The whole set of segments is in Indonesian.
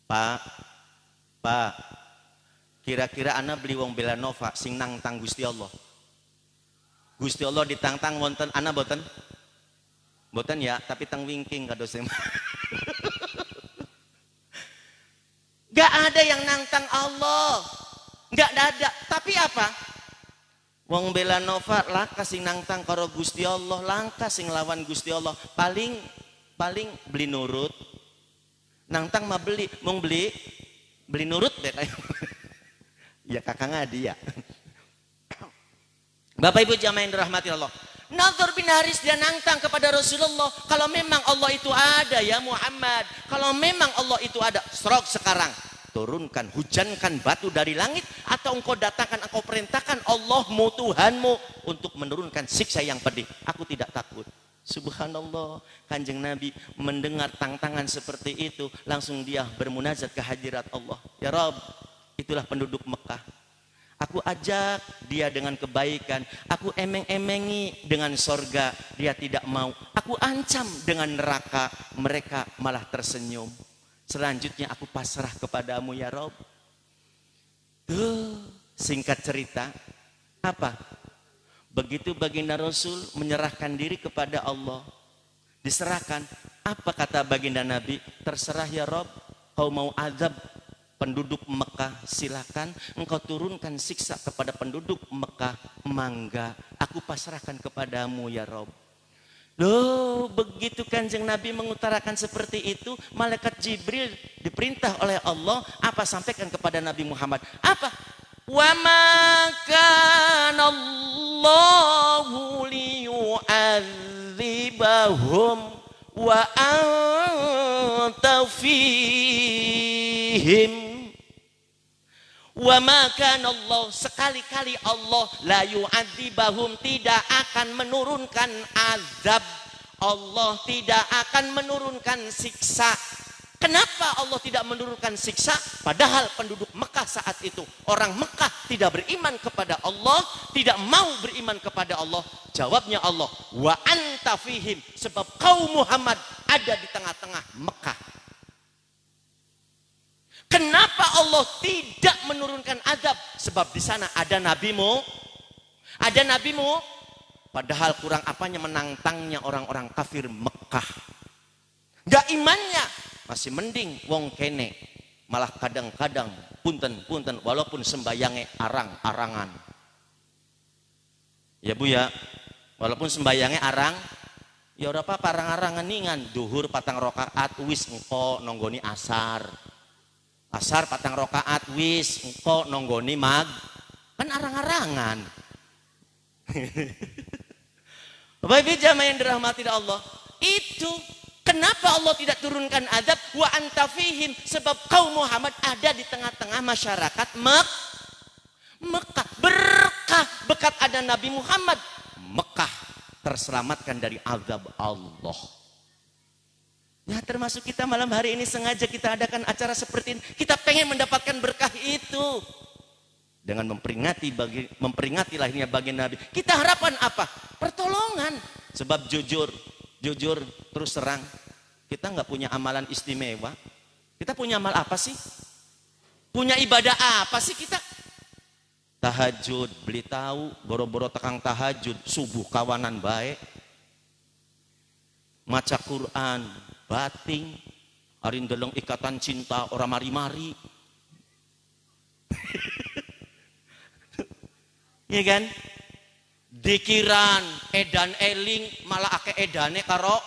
Pak, Pak, kira-kira ana beli wong Belanova sing nangtang Gusti Allah. Gusti Allah ditantang wonten ana boten? Boten ya, tapi teng wingking kados Gak ada yang nantang Allah. Gak ada. Tapi apa? Wong Belanova langka sing nantang karo Gusti Allah, langka sing lawan Gusti Allah. Paling beli nurut. Nantang mah beli, mung beli nurut deh. Ya kakak ngadi ya. Bapak Ibu jamaah yang dirahmati Allah. Nadhr bin Haris dia nantang kepada Rasulullah, kalau memang Allah itu ada ya Muhammad, kalau memang Allah itu ada, serok sekarang, turunkan, hujankan batu dari langit, atau engkau datangkan, engkau perintahkan Allahmu, Tuhanmu untuk menurunkan siksa yang pedih. Aku tidak takut. Subhanallah, Kanjeng Nabi mendengar tantangan seperti itu, langsung dia bermunajat ke hadirat Allah. Ya Rabb, itulah penduduk Mekah. Aku ajak dia dengan kebaikan, aku emeng-emengi dengan sorga, dia tidak mau. Aku ancam dengan neraka, mereka malah tersenyum. Selanjutnya aku pasrah kepadamu ya Rob. Singkat cerita, apa? Begitu baginda Rasul menyerahkan diri kepada Allah, diserahkan. Apa kata baginda Nabi? Terserah ya Rob, kau mau azab penduduk Mekah, silakan. Engkau turunkan siksa kepada penduduk Mekah, mangga. Aku pasrahkan kepadamu ya Rob. Loh, begitu Kanjeng Nabi mengutarakan seperti itu, malaikat Jibril diperintah oleh Allah apa? Sampaikan kepada Nabi Muhammad. Apa? Wa ma kana Allahu liyu'adzibahum wa anta fihim. Wa ma kana Allah, sekali-kali Allah la yu'adzibahum, tidak akan menurunkan azab. Allah tidak akan menurunkan siksa. Kenapa Allah tidak menurunkan siksa? Padahal penduduk Mekah saat itu, orang Mekah tidak beriman kepada Allah, tidak mau beriman kepada Allah. Jawabnya Allah, wa anta fihim, sebab kau Muhammad ada di tengah-tengah Mekah. Kenapa Allah tidak menurunkan azab? Sebab di sana ada nabimu, ada nabimu. Padahal kurang apanya menantangnya orang-orang kafir Mekah. Gak imannya, masih mending wong kene. Malah kadang-kadang punten-punten walaupun sembayange arang-arangan. Ya Bu ya, walaupun sembayange arang, ya ora apa-apa arang-arangan ningan. Duhur patang rakaat wis engko nonggoni asar. Asar patang rakaat wis engko nonggoni mag, kan arang-arangan. Bapak Ibu jamaah yang dirahmati Allah, itu kenapa Allah tidak turunkan azab? Wa anta fihim, sebab kau Muhammad ada di tengah-tengah masyarakat Mekah. Berkah bekat ada Nabi Muhammad, Mekah terselamatkan dari azab Allah. Ya termasuk kita malam hari ini sengaja kita adakan acara seperti ini. Kita pengen mendapatkan berkah itu. Dengan memperingati lahirnya baginda Nabi. Kita harapan apa? Pertolongan. Sebab jujur terus terang. Kita nggak punya amalan istimewa. Kita punya amal apa sih? Punya ibadah apa sih kita? Tahajud, beli tahu, boro-boro tekang tahajud, subuh kawanan baik. Maca Quran, bating, arin deleng ikatan cinta orang mari-mari. Iya kan? Dikiran, edan eling, malah ake edane karo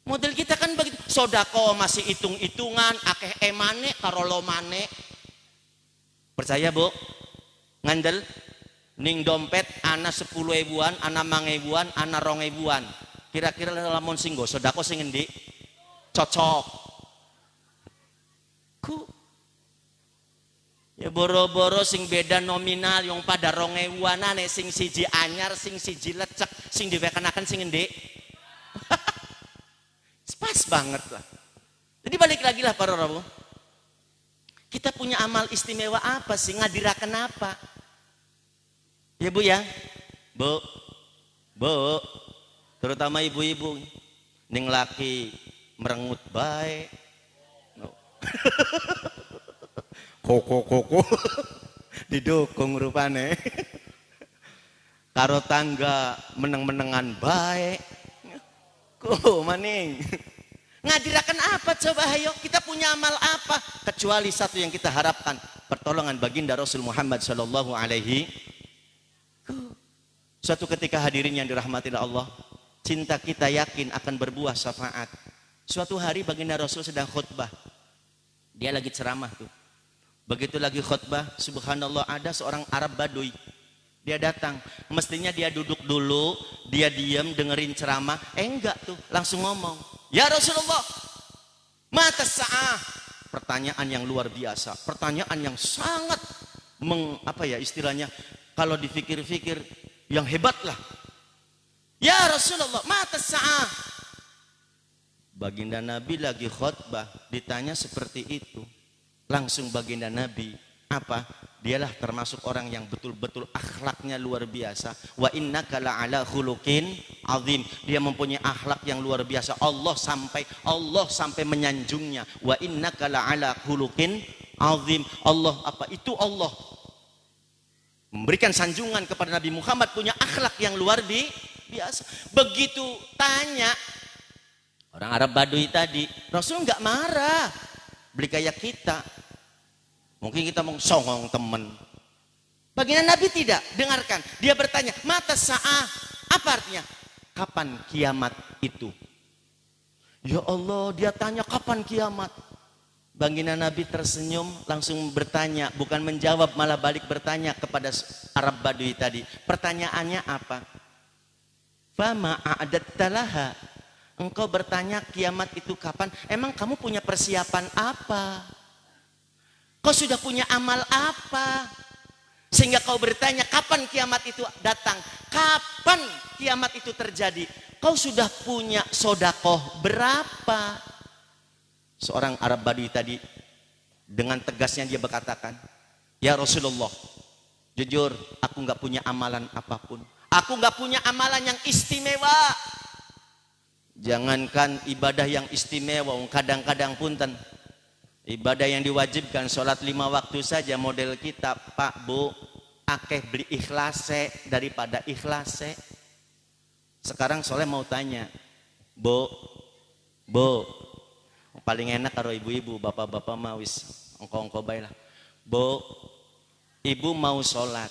model kita kan begitu. Sodako masih hitung-hitungan, akeh emane karo lomane. Percaya Bu? Ngandel ning dompet ana 10 ribuan, ana 5 ribuan, ana 2 ribuan. Kira-kira lamun sing go sodako sing endi? Cocok. Ya boro-boro sing beda nominal yang pada 2 ribuanane, sing siji anyar, sing siji lecek, sing diwekenaken sing endi? Pas banget lah. Jadi balik lagi lah para Rabu. Kita punya amal istimewa apa sih? Ngadiraken apa? Ya Bu ya. Bu. Terutama ibu-ibu ning laki merengut baik. Koko didukung rupane. Karo tangga meneng-menengan baik. Kok maning. Ngadirakan apa coba hayo? Kita punya amal apa? Kecuali satu yang kita harapkan, pertolongan baginda Rasul Muhammad sallallahu alaihi. Suatu ketika hadirin yang dirahmati Allah, cinta kita yakin akan berbuah syafaat. Suatu hari baginda Rasul sedang khutbah. Dia lagi ceramah tuh. Begitu lagi khutbah, subhanallah ada seorang Arab Baduy. Dia datang, mestinya dia duduk dulu, dia diam dengerin ceramah. Enggak tuh, langsung ngomong. Ya Rasulullah, mata sa'ah. Pertanyaan yang luar biasa, pertanyaan yang sangat istilahnya kalau dipikir-pikir yang hebat lah. Ya Rasulullah, mata sa'ah. Baginda Nabi lagi khutbah, ditanya seperti itu. Langsung baginda Nabi, apa? Dialah termasuk orang yang betul-betul akhlaknya luar biasa. Wa innaka la'ala khuluqin azim. Dia mempunyai akhlak yang luar biasa. Allah sampai menyanjungnya. Wa innaka la'ala khuluqin azim. Allah apa? Itu Allah memberikan sanjungan kepada Nabi Muhammad punya akhlak yang luar biasa. Begitu tanya orang Arab Baduy tadi, Rasul nggak marah. Beli kayak kita. Mungkin kita mau songong temen. Baginda Nabi tidak, dengarkan. Dia bertanya, mata sa'ah. Apa artinya? Kapan kiamat itu? Ya Allah, dia tanya kapan kiamat? Baginda Nabi tersenyum, langsung bertanya. Bukan menjawab, malah balik bertanya kepada Arab Baduy tadi. Pertanyaannya apa? Fama a'adatta laha. Engkau bertanya kiamat itu kapan? Emang kamu punya persiapan apa? Kau sudah punya amal apa? Sehingga kau bertanya kapan kiamat itu datang? Kapan kiamat itu terjadi? Kau sudah punya sodakoh berapa? Seorang Arab Baduy tadi dengan tegasnya dia berkatakan, ya Rasulullah, jujur aku nggak punya amalan apapun. Aku nggak punya amalan yang istimewa. Jangankan ibadah yang istimewa, kadang-kadang punten. Ibadah yang diwajibkan, sholat 5 waktu saja model kita, Pak, Bu, akeh beli ikhlase daripada ikhlase. Sekarang soleh mau tanya, Bu, paling enak karo ibu-ibu, bapak-bapak mah wis engko-engko bae lah. Bu, ibu mau sholat,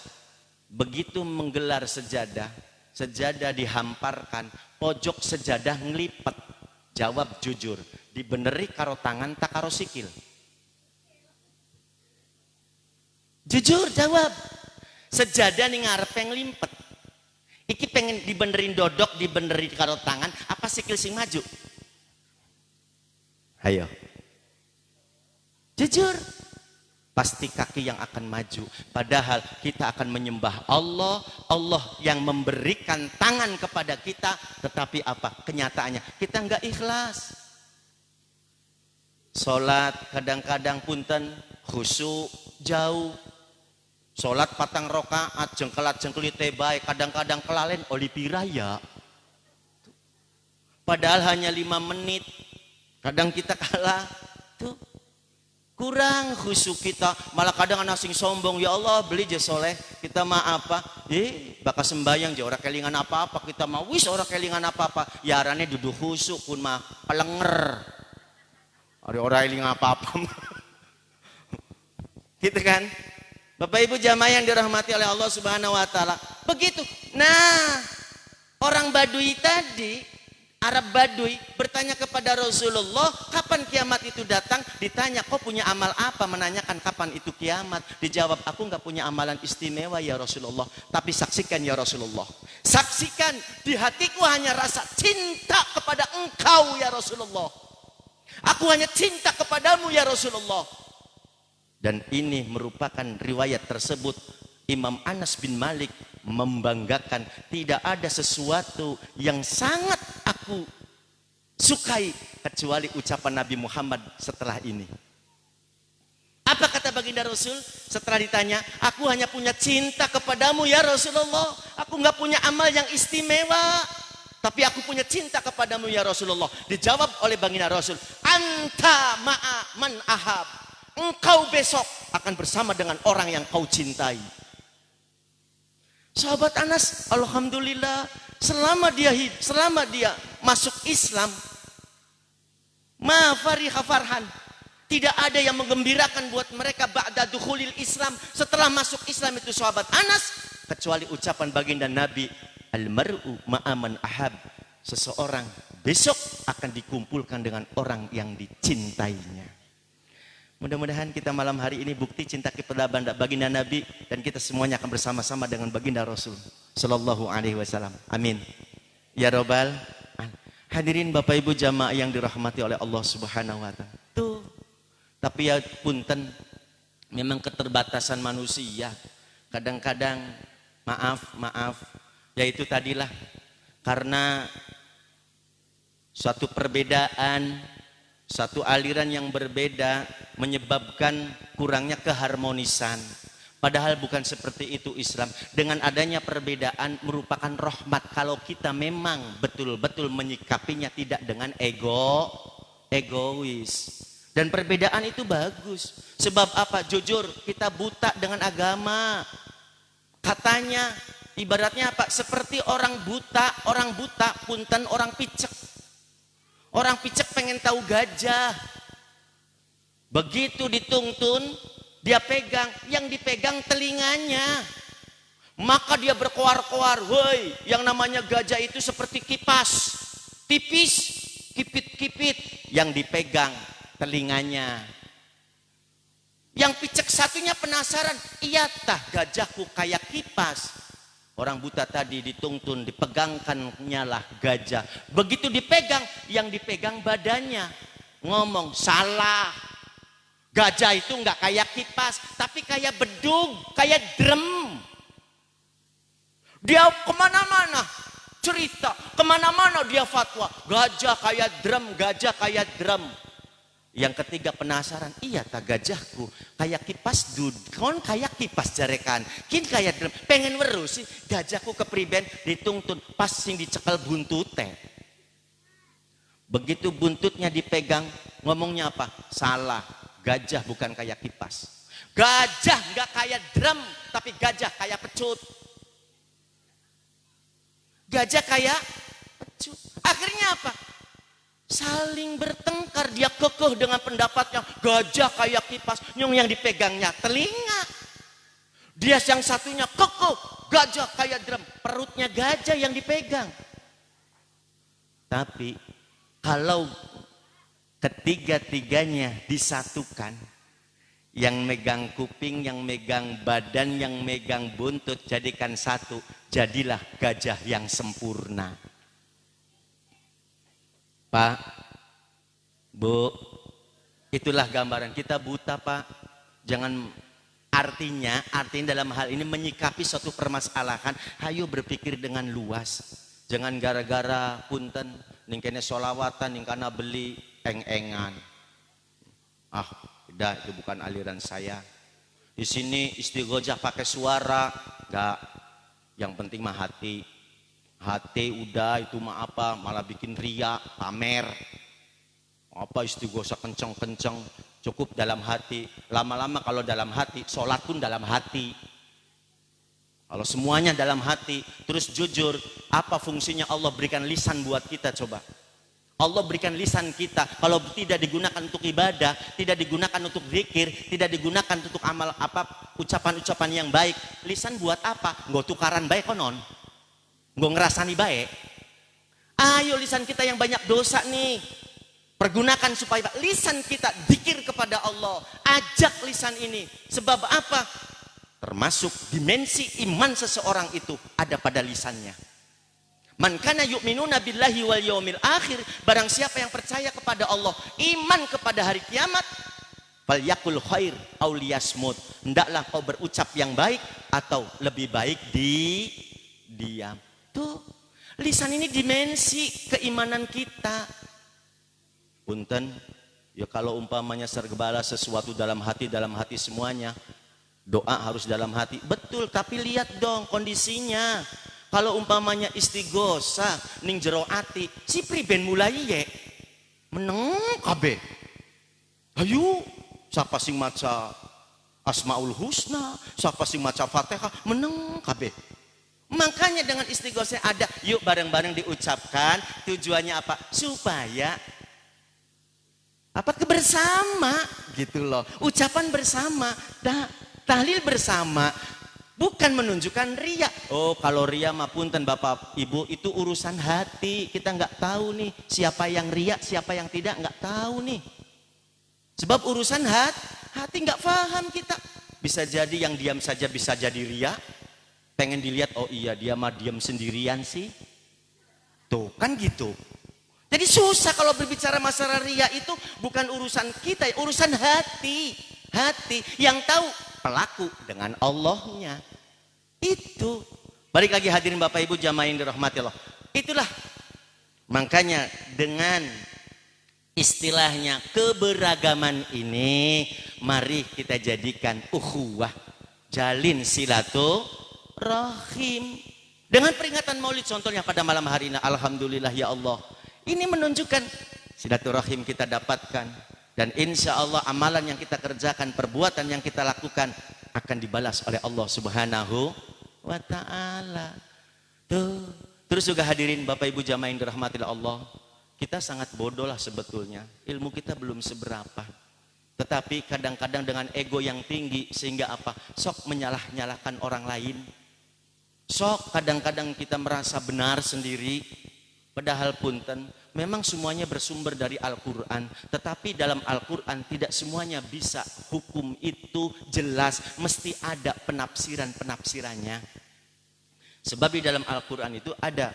begitu menggelar sejadah, sejadah dihamparkan, pojok sejadah ngelipet. Jawab jujur, dibeneri karo tangan tak karo sikil. Jujur jawab. Sejadah ning ngarepe nglimpet. Iki pengen dibenerin dodok, dibeneri karo tangan, apa sikil sing maju? Ayo. Jujur. Pasti kaki yang akan maju. Padahal kita akan menyembah Allah. Allah yang memberikan tangan kepada kita. Tetapi apa? Kenyataannya kita enggak ikhlas. Sholat kadang-kadang punten khusyuk jauh. Sholat patang rokaat jengkelat-jengkelit baik, kadang-kadang kelalen oli piraya. Padahal hanya 5 menit. Kadang kita kalah. Tuh. Kurang khusyuk kita. Malah kadang anak sing sombong, ya Allah beli je soleh. Kita mah apa? Bakal sembayang je ora kelingan apa-apa. Kita mah wis ora kelingan apa-apa. Yarane duduk khusyuk pun mah pelenger. Ada orang eling apa-apa. Gitu kan? Bapak Ibu jamaah yang dirahmati oleh Allah Subhanahu wa taala. Begitu. Nah, orang Baduy tadi, Arab Baduy bertanya kepada Rasulullah, kapan kiamat itu datang? Ditanya, kau punya amal apa? Menanyakan kapan itu kiamat. Dijawab, aku enggak punya amalan istimewa ya Rasulullah. Tapi saksikan ya Rasulullah. Saksikan di hatiku hanya rasa cinta kepada engkau ya Rasulullah. Aku hanya cinta kepadamu ya Rasulullah. Dan ini merupakan riwayat tersebut Imam Anas bin Malik membanggakan, tidak ada sesuatu yang sangat aku sukai kecuali ucapan Nabi Muhammad setelah ini. Apa kata baginda Rasul setelah ditanya, aku hanya punya cinta kepadamu ya Rasulullah, aku nggak punya amal yang istimewa. Tapi aku punya cinta kepadamu ya Rasulullah. Dijawab oleh baginda Rasul, anta ma'a man ahab. Engkau besok akan bersama dengan orang yang kau cintai. Sahabat Anas, alhamdulillah, selama dia masuk Islam, ma fariha farhan, tidak ada yang menggembirakan buat mereka ba'da dukhulil Islam, setelah masuk Islam itu sahabat Anas, kecuali ucapan baginda Nabi, al-mar'u ma'aman ahab. Seseorang besok akan dikumpulkan dengan orang yang dicintainya. Mudah-mudahan kita malam hari ini bukti cinta kepada baginda Nabi, dan kita semuanya akan bersama-sama dengan baginda Rasul sallallahu alaihi wasallam. Amin. Ya Rabbal. Hadirin Bapak Ibu jamaah yang dirahmati oleh Allah Subhanahu wa taala. Tuh. Tapi ya punten, memang keterbatasan manusia. Kadang-kadang maaf, yaitu tadilah karena suatu perbedaan, satu aliran yang berbeda menyebabkan kurangnya keharmonisan. Padahal bukan seperti itu Islam. Dengan adanya perbedaan merupakan rahmat kalau kita memang betul-betul menyikapinya tidak dengan egois. Dan perbedaan itu bagus. Sebab apa? Jujur, kita buta dengan agama. Katanya ibaratnya apa? Seperti orang buta punten orang picek. Orang picek pengen tahu gajah. Begitu dituntun, dia pegang, yang dipegang telinganya. Maka dia berkoar-koar, woi, yang namanya gajah itu seperti kipas. Tipis, kipit-kipit, yang dipegang telinganya. Yang picek satunya penasaran, iya tah gajahku kayak kipas. Orang buta tadi dituntun, dipegangkannya lah gajah. Begitu dipegang, yang dipegang badannya. Ngomong, salah. Gajah itu enggak kayak kipas, tapi kayak bedug, kayak drum. Dia kemana-mana cerita, kemana-mana dia fatwa. Gajah kayak drum, gajah kayak drum. Yang ketiga penasaran, iya tak gajahku kayak kipas kon kayak kipas jarekan, kin kayak drum. Pengen weruh sih gajahku kepriben, dituntun pas sing dicekel buntute. Begitu buntutnya dipegang, ngomongnya apa? Salah, gajah bukan kayak kipas. Gajah nggak kayak drum, tapi gajah kayak pecut. Gajah kayak pecut. Akhirnya apa? Saling bertengkar, dia kekeh dengan pendapatnya. Gajah kayak kipas, yang dipegangnya telinga. Dia yang satunya kekeh, gajah kayak drum, perutnya gajah yang dipegang. Tapi kalau ketiga-tiganya disatukan, yang megang kuping, yang megang badan, yang megang buntut, jadikan satu, jadilah gajah yang sempurna. Pak, Bu, itulah gambaran. Kita buta Pak. Jangan artinya dalam hal ini menyikapi suatu permasalahan, hayo berpikir dengan luas. Jangan gara-gara punten ningkene solawatan, ningkana beli eng-engan. Ah, udah itu bukan aliran saya. Di sini istighojah pakai suara, enggak. Yang penting mah hati. Hati udah itu mah apa, malah bikin ria, pamer. Apa istighosah kenceng-kenceng, cukup dalam hati. Lama-lama kalau dalam hati, sholat pun dalam hati. Kalau semuanya dalam hati, terus jujur, apa fungsinya Allah berikan lisan buat kita coba? Allah berikan lisan kita, kalau tidak digunakan untuk ibadah, tidak digunakan untuk zikir, tidak digunakan untuk amal apa, ucapan-ucapan yang baik. Lisan buat apa? Nggak tukaran baik konon. Gue ngerasani baik. Ayo lisan kita yang banyak dosa nih, pergunakan supaya lisan kita dzikir kepada Allah. Ajak lisan ini. Sebab apa? Termasuk dimensi iman seseorang itu ada pada lisannya. Man kana yu'minuna billahi wal yaumil akhir, barang siapa yang percaya kepada Allah, iman kepada hari kiamat, falyakul khair aw liyasmut, hendaklah kau berucap yang baik atau lebih baik diam. Tuh, lisan ini dimensi keimanan kita. Punten, ya kalau umpamanya segala sesuatu dalam hati semuanya. Doa harus dalam hati. Betul, tapi lihat dong kondisinya. Kalau umpamanya istighosa ning jero ati, si priben mulai ye meneng kabeh. Ayo, siapa sing maca Asmaul Husna, siapa sing maca Fatihah, meneng kabeh. Makanya dengan istighosa ada, yuk bareng-bareng diucapkan. Tujuannya apa? Supaya apa? Bersama gitu loh. Ucapan bersama, tahlil bersama, bukan menunjukkan ria. Oh, kalau ria mah punten Bapak Ibu, itu urusan hati. Kita nggak tahu nih siapa yang ria, siapa yang tidak, nggak tahu nih. Sebab urusan hati nggak paham kita. Bisa jadi yang diam saja bisa jadi ria. Pengen dilihat, oh iya dia mah diam sendirian sih. Tuh kan gitu. Jadi susah kalau berbicara masalah ria, itu bukan urusan kita, urusan hati. Hati yang tahu pelaku dengan Allahnya. Itu. Balik lagi hadirin Bapak Ibu jamaah yang dirahmati Allah. Itulah makanya dengan istilahnya keberagaman ini, mari kita jadikan ukhuwah, jalin silaturahim. Dengan peringatan Maulid contohnya pada malam hari ini, alhamdulillah ya Allah. Ini menunjukkan silaturahim kita dapatkan, dan insya Allah amalan yang kita kerjakan, perbuatan yang kita lakukan akan dibalas oleh Allah Subhanahu wa Ta'ala. Tuh. Terus juga hadirin Bapak Ibu jamaah yang dirahmati Allah, kita sangat bodoh lah sebetulnya, ilmu kita belum seberapa, tetapi kadang-kadang dengan ego yang tinggi sehingga apa? Sok menyalah-nyalahkan orang lain. Sok kadang-kadang kita merasa benar sendiri. Padahal punten, memang semuanya bersumber dari Al-Quran. Tetapi dalam Al-Quran tidak semuanya bisa hukum itu jelas. Mesti ada penafsiran-penafsirannya. Sebab di dalam Al-Quran itu ada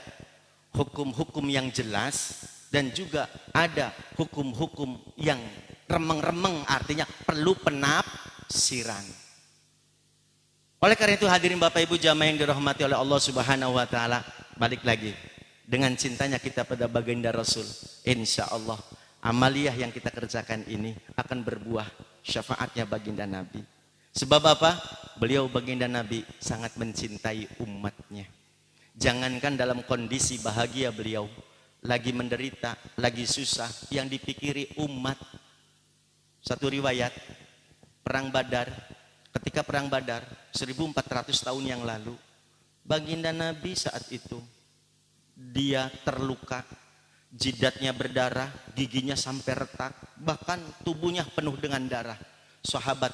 hukum-hukum yang jelas. Dan juga ada hukum-hukum yang remeng-remeng, artinya perlu penafsiran. Oleh karena itu hadirin Bapak Ibu jamaah yang dirahmati oleh Allah Subhanahu wa Ta'ala, balik lagi. Dengan cintanya kita pada baginda Rasul, insya Allah amaliyah yang kita kerjakan ini akan berbuah syafaatnya baginda Nabi. Sebab apa? Beliau baginda Nabi sangat mencintai umatnya. Jangankan dalam kondisi bahagia beliau, lagi menderita, lagi susah, yang dipikiri umat. Satu riwayat, perang Badar, ketika perang Badar 1400 tahun yang lalu, baginda Nabi saat itu dia terluka, jidatnya berdarah, giginya sampai retak, bahkan tubuhnya penuh dengan darah. Sahabat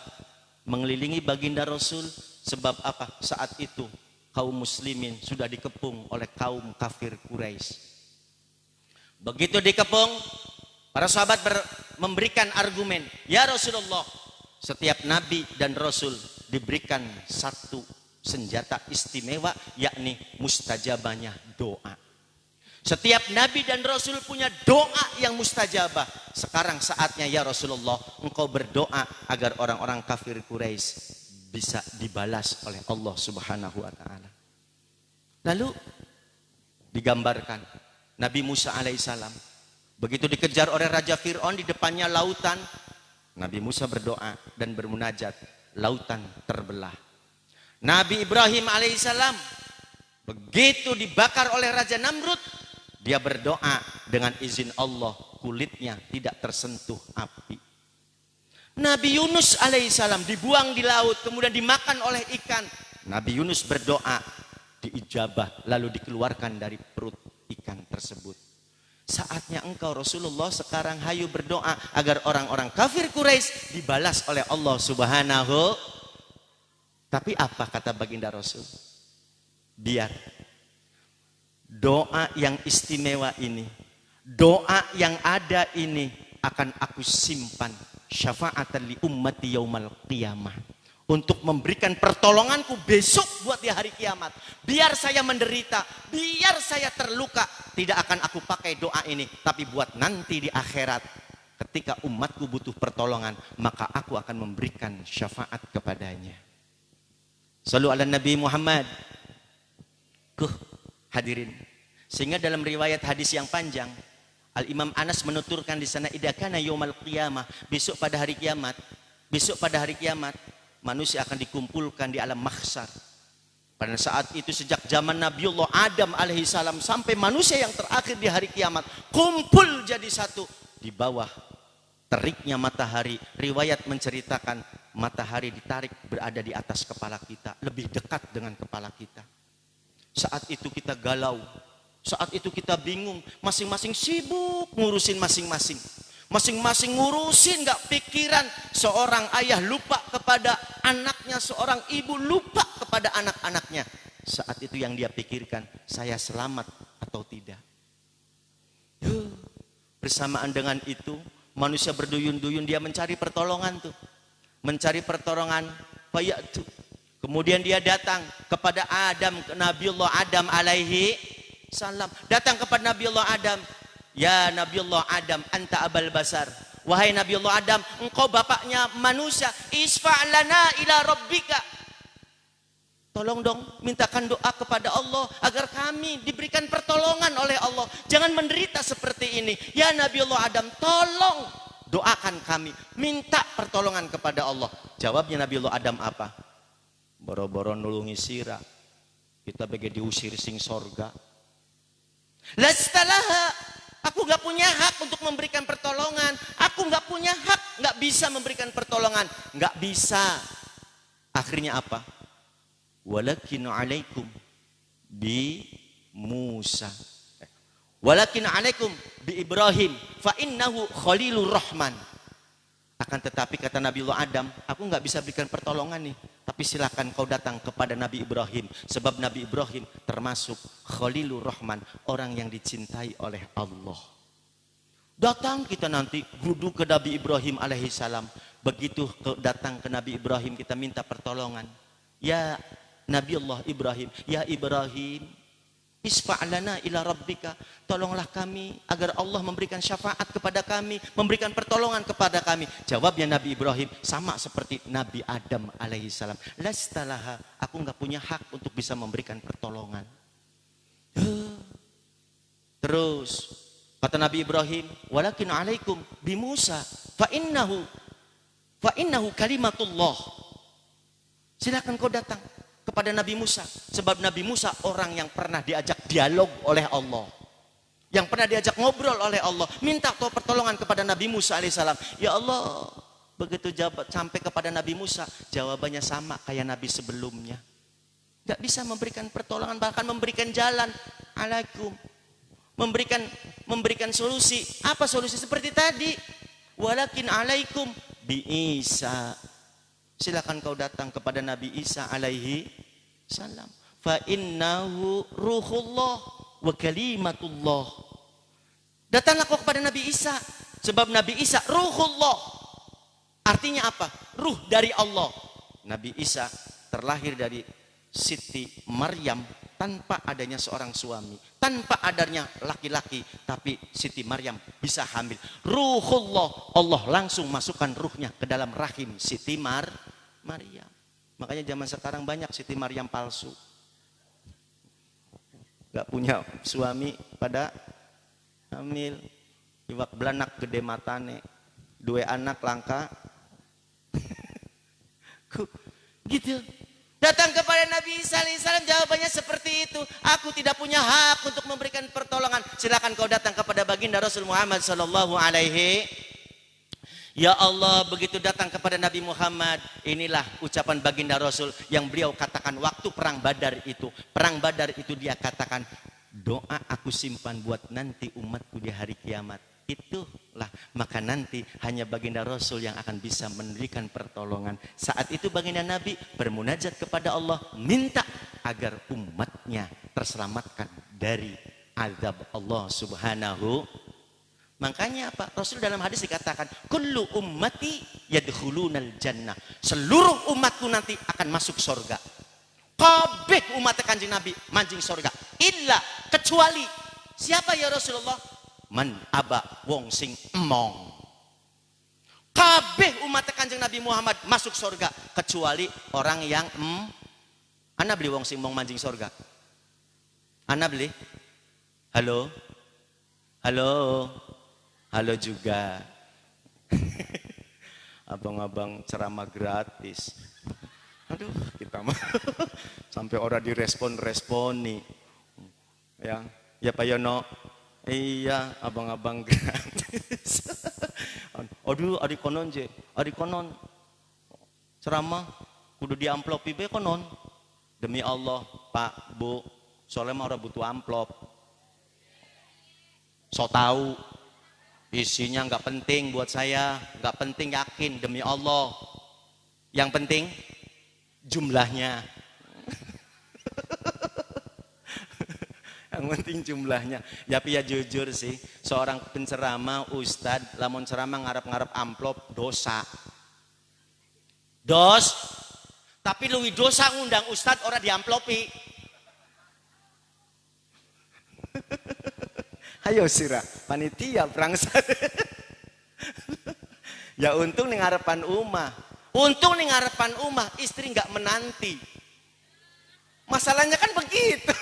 mengelilingi baginda Rasul, sebab apa? Saat itu kaum muslimin sudah dikepung oleh kaum kafir Quraisy. Begitu dikepung, para sahabat memberikan argumen, ya Rasulullah, setiap nabi dan rasul diberikan satu senjata istimewa, yakni mustajabahnya doa. Setiap nabi dan rasul punya doa yang mustajabah. Sekarang saatnya ya Rasulullah, engkau berdoa agar orang-orang kafir Quraisy bisa dibalas oleh Allah Subhanahu wa Ta'ala. Lalu digambarkan Nabi Musa alaihissalam begitu dikejar oleh Raja Fir'aun, di depannya lautan, Nabi Musa berdoa dan bermunajat, lautan terbelah. Nabi Ibrahim alaihissalam begitu dibakar oleh Raja Namrud, dia berdoa dengan izin Allah kulitnya tidak tersentuh api. Nabi Yunus alaihissalam dibuang di laut, kemudian dimakan oleh ikan. Nabi Yunus berdoa, diijabah, lalu dikeluarkan dari perut ikan tersebut. Saatnya engkau Rasulullah sekarang hayu berdoa agar orang-orang kafir Quraisy dibalas oleh Allah Subhanahu. Tapi apa kata baginda Rasul? Biar doa yang istimewa ini, doa yang ada ini akan aku simpan syafa'atan li ummati yaumal qiyamah, untuk memberikan pertolonganku besok buat di hari kiamat. Biar saya menderita, biar saya terluka, tidak akan aku pakai doa ini, tapi buat nanti di akhirat ketika umatku butuh pertolongan, maka aku akan memberikan syafaat kepadanya. Shallu ala Nabi Muhammad. Hadirin, sehingga dalam riwayat hadis yang panjang, Al-Imam Anas menuturkan di sana, idza kana yaumal qiyamah, besok pada hari kiamat, besok pada hari kiamat manusia akan dikumpulkan di alam mahsyar. Pada saat itu sejak zaman Nabiullah Adam alaihissalam sampai manusia yang terakhir di hari kiamat kumpul jadi satu di bawah teriknya matahari. Riwayat menceritakan matahari ditarik berada di atas kepala kita, lebih dekat dengan kepala kita. Saat itu kita galau, saat itu kita bingung, masing-masing sibuk ngurusin masing-masing. Masing-masing ngurusin, gak pikiran. Seorang ayah lupa kepada anaknya, seorang ibu lupa kepada anak-anaknya. Saat itu yang dia pikirkan, saya selamat atau tidak. Bersamaan dengan itu, manusia berduyun-duyun, dia mencari pertolongan tuh. Mencari pertolongan, fayatu. Kemudian dia datang kepada Adam, Nabiullah Adam alaihi salam. Datang kepada Nabiullah Adam. Ya Nabiullah Adam, anta abal basar. Wahai Nabiullah Adam, engkau bapaknya manusia. Isfa'lana ila rabbika. Tolong dong, mintakan doa kepada Allah agar kami diberikan pertolongan oleh Allah. Jangan menderita seperti ini. Ya Nabiullah Adam, tolong doakan kami. Minta pertolongan kepada Allah. Jawabnya Nabiullah Adam apa? Boro-boro nulungi sira. Kita bagi diusir sing sorga. Lastalaha. Aku gak punya hak untuk memberikan pertolongan. Aku gak punya hak, gak bisa memberikan pertolongan. Gak bisa. Akhirnya apa? Walakin alaikum bi Musa. Walakin alaikum bi Ibrahim. Fa innahu khalilur rahman. Akan tetapi kata Nabiullah Adam, aku gak bisa berikan pertolongan nih. Tapi silakan kau datang kepada Nabi Ibrahim. Sebab Nabi Ibrahim termasuk Khalilur Rahman. Orang yang dicintai oleh Allah. Datang kita nanti duduk ke Nabi Ibrahim alaihissalam. Begitu datang ke Nabi Ibrahim kita minta pertolongan. Ya Nabi Allah Ibrahim. Ya Ibrahim. Isfa'lana ila rabbika. Tolonglah kami agar Allah memberikan syafaat kepada kami, memberikan pertolongan kepada kami. Jawabnya Nabi Ibrahim sama seperti Nabi Adam alaihissalam. Lastalaha, aku enggak punya hak untuk bisa memberikan pertolongan. Terus kata Nabi Ibrahim, walakin alaikum bi Musa fa innahu kalimatullah. Silakan kau datang kepada Nabi Musa. Sebab Nabi Musa orang yang pernah diajak dialog oleh Allah. Yang pernah diajak ngobrol oleh Allah. Minta pertolongan kepada Nabi Musa alaihissalam. Ya Allah, begitu sampai kepada Nabi Musa, jawabannya sama kayak Nabi sebelumnya. Gak bisa memberikan pertolongan, bahkan memberikan jalan. Alaikum. Memberikan solusi. Apa solusi? Seperti tadi. Walakin alaikum bi Isa. Silakan kau datang kepada Nabi Isa alaihi salam. Fa innahu ruhullah wa kalimatullah. Datanglah kau kepada Nabi Isa. Sebab Nabi Isa ruhullah. Artinya apa? Ruh dari Allah. Nabi Isa terlahir dari Siti Maryam tanpa adanya seorang suami. Tanpa adanya laki-laki. Tapi Siti Maryam bisa hamil. Ruhullah. Allah langsung masukkan ruhnya ke dalam rahim Siti Maryam. Makanya zaman sekarang banyak Siti Maryam palsu. Gak punya suami pada hamil. Iwak belanak gede matane. 2 anak langka. Gitu. Datang kepada Nabi Isa alaihissalam, jawabannya seperti itu. Aku tidak punya hak untuk memberikan pertolongan. Silakan kau datang kepada baginda Rasul Muhammad sallallahu alaihi. Ya Allah, begitu datang kepada Nabi Muhammad, inilah ucapan baginda Rasul yang beliau katakan waktu perang Badar itu. Perang Badar itu dia katakan, doa aku simpan buat nanti umatku di hari kiamat. Itulah, maka nanti hanya baginda Rasul yang akan bisa memberikan pertolongan. Saat itu baginda Nabi bermunajat kepada Allah, minta agar umatnya terselamatkan dari azab Allah subhanahu. Makanya apa? Rasul dalam hadis dikatakan, kullu ummati yadkhulunal jannah. Seluruh umatku nanti akan masuk surga. Kabeh umat Kanjeng Nabi manjing surga. Illa, kecuali siapa ya Rasulullah? Man aba wong sing emong. Kabeh umat Kanjeng Nabi Muhammad masuk surga kecuali orang yang Ana beli wong sing emong manjing surga. Ana beli. Halo. Halo. Halo juga. Abang-abang ceramah gratis. Aduh, kita mah sampai orang direspon nih. Ya Pak Yono. Iya, abang-abang gratis. Aduh, adik konon ceramah kudu di amplopi be konon. Demi Allah, Pak, Bu, soalnya mah orang butuh amplop. So tahu isinya nggak penting buat saya, nggak penting, yakin demi Allah. Yang penting jumlahnya. Yang penting jumlahnya. Ya tapi ya jujur sih, seorang penceramah, ustad, lamun ceramah ngarep-ngarep amplop dosa. Tapi luwih dosa ngundang ustad ora diamplopi. Ayo sirah, panitia brangsat. Ya untung ning ngarepan umah. Untung ning ngarepan umah istri nggak menanti. Masalahnya kan begitu.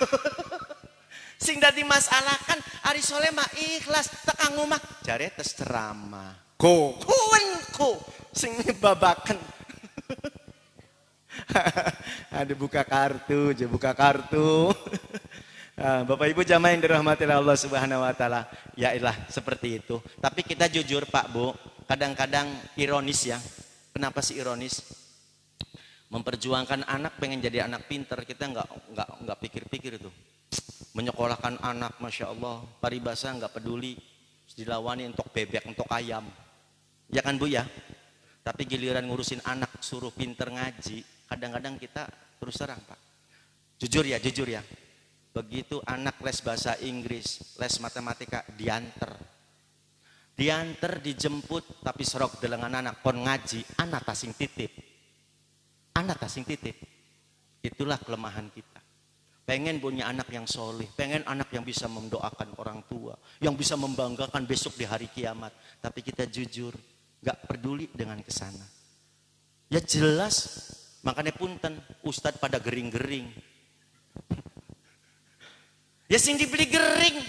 Sing dadi masalah kan ari soleh mah ikhlas tekang omah jare tes ceramah. Ko sing babakan. Ada buka kartu. Bapak Ibu jamaah yang dirahmati Allah Subhanahu wa taala. Ya ilah seperti itu. Tapi kita jujur Pak Bu, kadang-kadang ironis ya. Kenapa sih ironis? Memperjuangkan anak pengen jadi anak pinter, kita nggak pikir-pikir tuh. Menyekolahkan anak, masya Allah, paribasa nggak peduli, dilawani untuk bebek, untuk ayam, ya kan Bu ya. Tapi giliran ngurusin anak, suruh pinter ngaji, kadang-kadang kita terus terang Pak. Jujur ya, begitu anak les bahasa Inggris, les matematika, diantar, dijemput, tapi serok delengan anak kon ngaji, anak tasing titip. Itulah kelemahan kita. Pengen punya anak yang soleh, pengen anak yang bisa mendoakan orang tua, yang bisa membanggakan besok di hari kiamat. Tapi kita jujur, gak peduli dengan kesana. Ya jelas, makanya punten, ustadz pada gering-gering. Ya sing dibeli gering,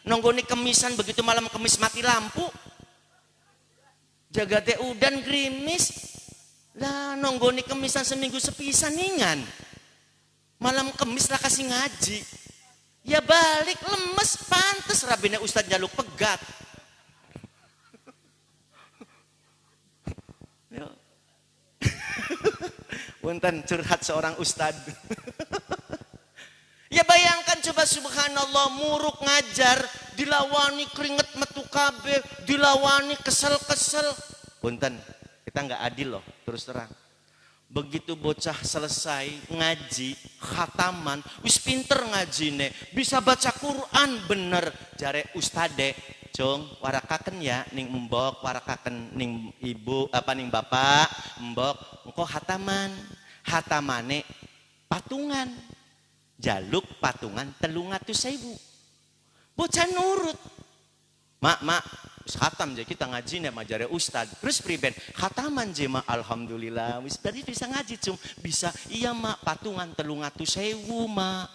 nonggoni kemisan begitu malam kemis mati lampu. Jaga teh udan gerimis, lah nonggoni kemisan seminggu sepisan ningan. Malam kemis lah kasih ngaji. Ya balik lemes, pantes rabine ustad jaluk pegat. Punten curhat seorang ustad. Ya bayangkan coba subhanallah, muruk ngajar, dilawani keringet metu kabeh, dilawani kesel-kesel. Punten, kita nggak adil loh, terus terang. Begitu bocah selesai ngaji, khataman, wis pinter ngajine, bisa baca Quran bener. Jare ustade, cung, warakaken ya, ning mbok, warakaken ning ibu, ning bapak, mbok, engko hatamane patungan, jaluk patungan 300.000. Bocah nurut, mak, khatam je kita ngaji nih majare ustad. Terus priben khataman je mak, alhamdulillah wis tadi bisa ngaji cum, bisa iya mak, patungan 300.000 mak.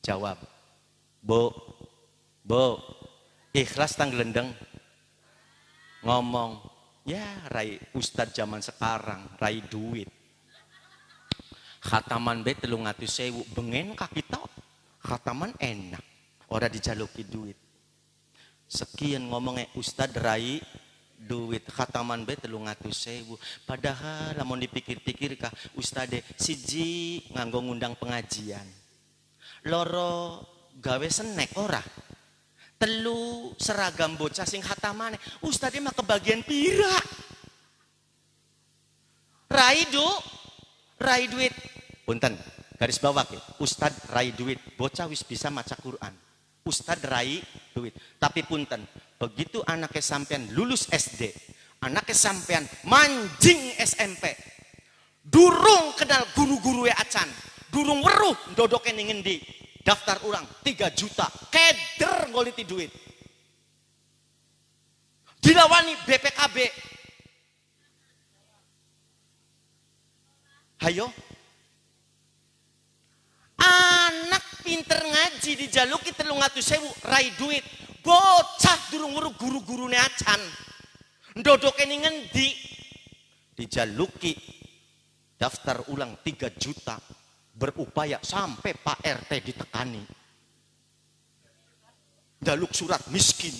Jawab, bo ikhlas tanggelendeng ngomong ya rai ustad zaman sekarang rai duit khataman be 300.000 bengen kaki kita khataman enak ora dijaluki duit. Sekian ngomongnya ustad rai duit khataman be 300.000. Padahal lamun dipikir-pikir kah ustade siji nganggo ngundang pengajian, loro gawe senek ora, telu seragam bocah sing khatamane. Ustade mah kebagian pira? Rai duit. Punten, garis bawah ke. Ustad rai duit, bocah wis bisa maca Quran. Ustad rai duit. Tapi punten, begitu anaknya sampean lulus SD, anaknya sampean manjing SMP, durung kenal guru-guru ya acan, durung weruh dodoknya ningin di daftar ulang 3 juta, keder ngoliti duit. Dilawani BPKB. Hayo. Anak pinter ngaji dijaluki 300.000 rai duit. Bocah durung weruh guru-gurune acan. Ndodoke ning ngendi? Dijaluki Daftar ulang 3 juta. Berupaya sampai Pak RT ditekani. Jaluk surat miskin.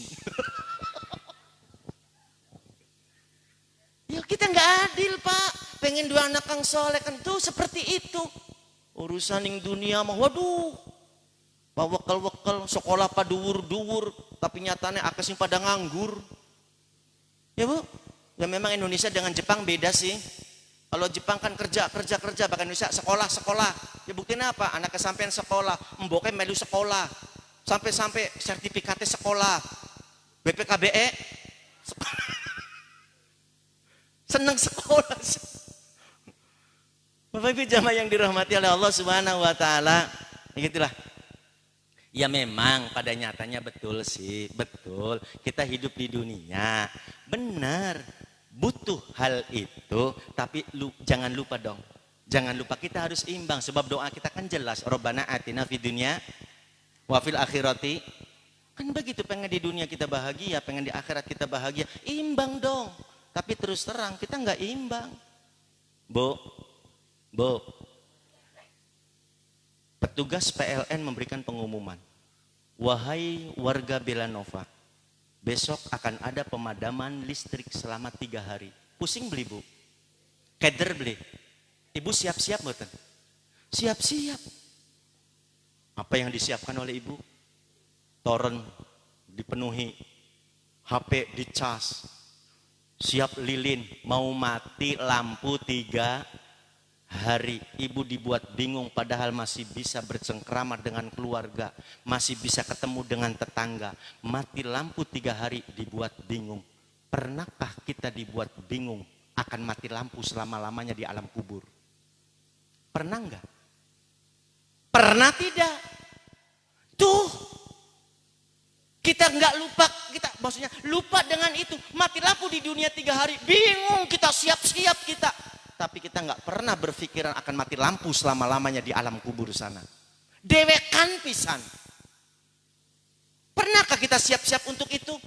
Ya kita nggak adil Pak. Pengen 2 anak kang soleh kan tuh seperti itu. Urusan yang dunia mah waduh. Pak wekel-wekel sekolah pa duwur-duwur. Tapi nyatanya akasnya pada nganggur. Ya Bu. Ya memang Indonesia dengan Jepang beda sih. Kalau Jepang kan kerja, bahkan Indonesia sekolah. Ya buktinya apa? Anak kesampean sekolah, mboknya melu sekolah. Sampai sertifikatnya sekolah. BPKBE senang sekolah. Bapak Ibu jamaah yang dirahmati oleh Allah Subhanahu wa taala. Begitulah. Ya memang pada nyatanya betul sih, betul. Kita hidup di dunia. Benar. Butuh hal itu, tapi jangan lupa dong. Jangan lupa kita harus imbang sebab doa kita kan jelas. Rabbana atina fid dunya wa fil akhirati. Kan begitu, pengen di dunia kita bahagia, pengen di akhirat kita bahagia. Imbang dong. Tapi terus terang kita nggak imbang. Bu. Petugas PLN memberikan pengumuman. Wahai warga Belanova, besok akan ada pemadaman listrik selama 3 hari. Pusing beli Bu? Keder beli? Ibu siap-siap mboten? Siap-siap. Apa yang disiapkan oleh Ibu? Toren dipenuhi, HP dicas, siap lilin, mau mati lampu 3 hari. Ibu dibuat bingung padahal masih bisa bercengkrama dengan keluarga, masih bisa ketemu dengan tetangga. Mati lampu 3 hari dibuat bingung. Pernahkah kita dibuat bingung akan mati lampu selama-lamanya di alam kubur? Pernah enggak? Pernah tidak? Tuh, kita enggak lupa, maksudnya lupa dengan itu. Mati lampu di dunia 3 hari, bingung kita, siap-siap kita. Tapi kita nggak pernah berpikiran akan mati lampu selama-lamanya di alam kubur sana. Dewekan pisan. Pernahkah kita siap-siap untuk itu?